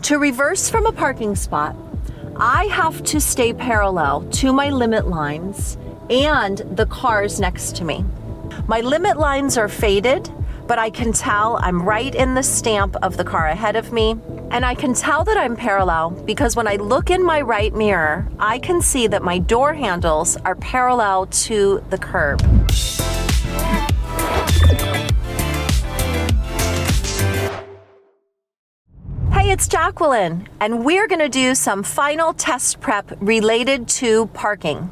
To reverse from a parking spot, I have to stay parallel to my limit lines and the cars next to me. My limit lines are faded, but I can tell I'm right in the stamp of the car ahead of me. And I can tell that I'm parallel because when I look in my right mirror, I can see that my door handles are parallel to the curb. Hey, it's Jacqueline, and we're gonna do some final test prep related to parking.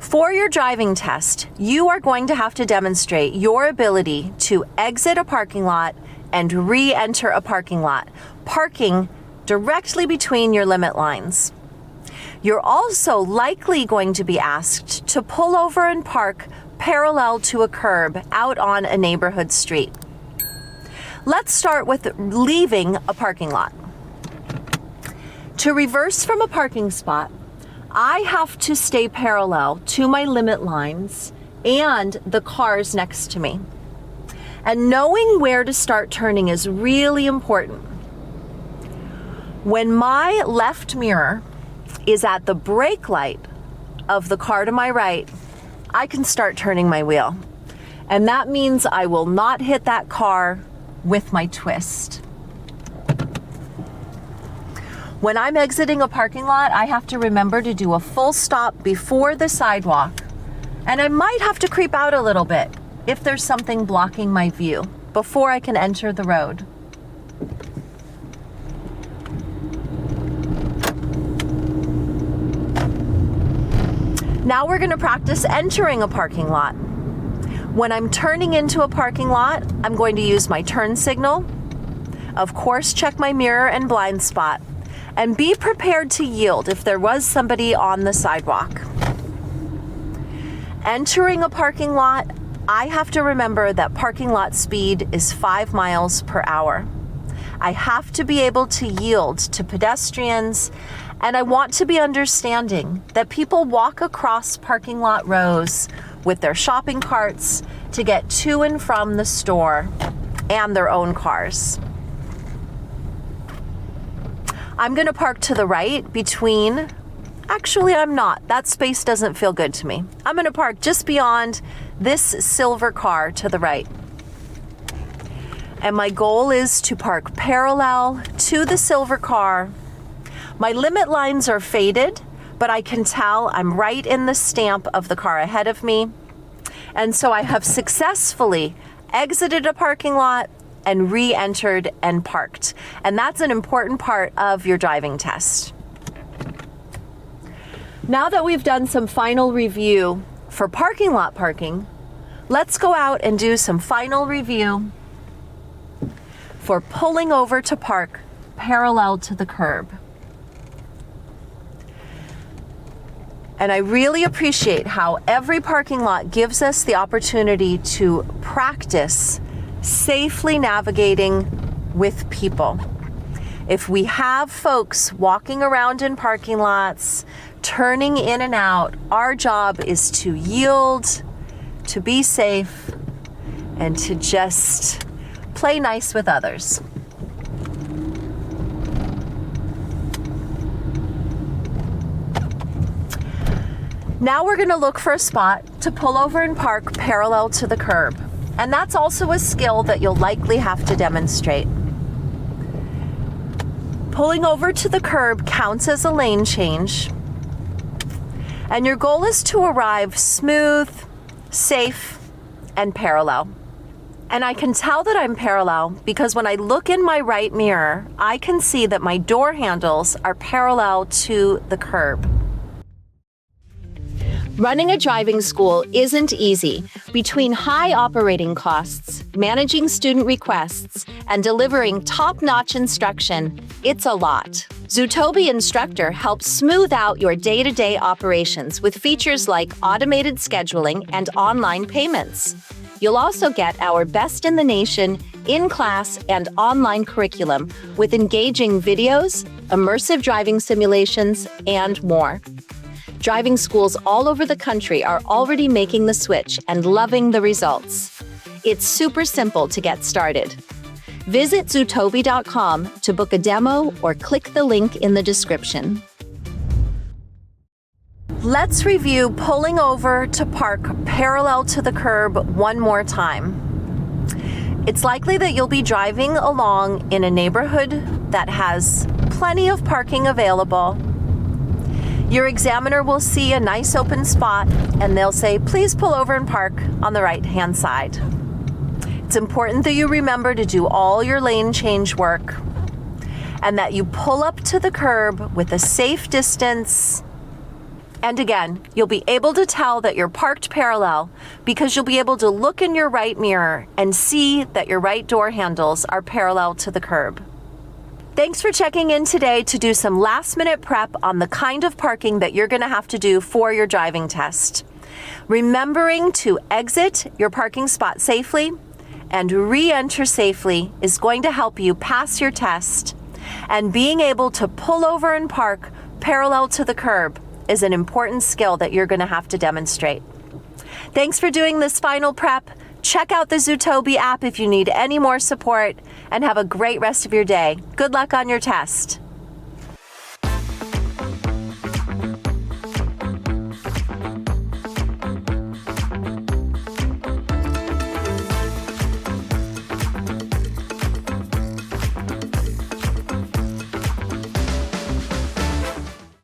For your driving test, you are going to have to demonstrate your ability to exit a parking lot and re-enter a parking lot, parking directly between your limit lines. You're also likely going to be asked to pull over and park parallel to a curb out on a neighborhood street. Let's start with leaving a parking lot. To reverse from a parking spot, I have to stay parallel to my limit lines and the cars next to me. And knowing where to start turning is really important. When my left mirror is at the brake light of the car to my right, I can start turning my wheel. And that means I will not hit that car with my twist. When I'm exiting a parking lot, I have to remember to do a full stop before the sidewalk. And I might have to creep out a little bit if there's something blocking my view before I can enter the road. Now we're going to practice entering a parking lot. When I'm turning into a parking lot, I'm going to use my turn signal. Of course, check my mirror and blind spot, and be prepared to yield if there was somebody on the sidewalk. Entering a parking lot, I have to remember that parking lot speed is 5 miles per hour. I have to be able to yield to pedestrians, and I want to be understanding that people walk across parking lot rows with their shopping carts to get to and from the store and their own cars. I'm going to park to the right between, actually I'm not, that space doesn't feel good to me. I'm going to park just beyond this silver car to the right. And my goal is to park parallel to the silver car. My limit lines are faded, but I can tell I'm right in the stamp of the car ahead of me. And so I have successfully exited a parking lot and re-entered and parked. And that's an important part of your driving test. Now that we've done some final review for parking lot parking, let's go out and do some final review for pulling over to park parallel to the curb. And I really appreciate how every parking lot gives us the opportunity to practice safely navigating with people. If we have folks walking around in parking lots, turning in and out, our job is to yield, to be safe, and to just play nice with others. Now we're going to look for a spot to pull over and park parallel to the curb. And that's also a skill that you'll likely have to demonstrate. Pulling over to the curb counts as a lane change. And your goal is to arrive smooth, safe, and parallel. And I can tell that I'm parallel because when I look in my right mirror, I can see that my door handles are parallel to the curb. Running a driving school isn't easy. Between high operating costs, managing student requests, and delivering top-notch instruction, it's a lot. Zutobi Instructor helps smooth out your day-to-day operations with features like automated scheduling and online payments. You'll also get our best in the nation in-class and online curriculum with engaging videos, immersive driving simulations, and more. Driving schools all over the country are already making the switch and loving the results. It's super simple to get started. Visit Zutobi.com to book a demo or click the link in the description. Let's review pulling over to park parallel to the curb one more time. It's likely that you'll be driving along in a neighborhood that has plenty of parking available. Your examiner will see a nice open spot and they'll say, please pull over and park on the right-hand side. It's important that you remember to do all your lane change work and that you pull up to the curb with a safe distance. And again, you'll be able to tell that you're parked parallel because you'll be able to look in your right mirror and see that your right door handles are parallel to the curb. Thanks for checking in today to do some last-minute prep on the kind of parking that you're going to have to do for your driving test. Remembering to exit your parking spot safely and re-enter safely is going to help you pass your test, and being able to pull over and park parallel to the curb is an important skill that you're going to have to demonstrate. Thanks for doing this final prep. Check out the Zutobi app if you need any more support, and have a great rest of your day. Good luck on your test.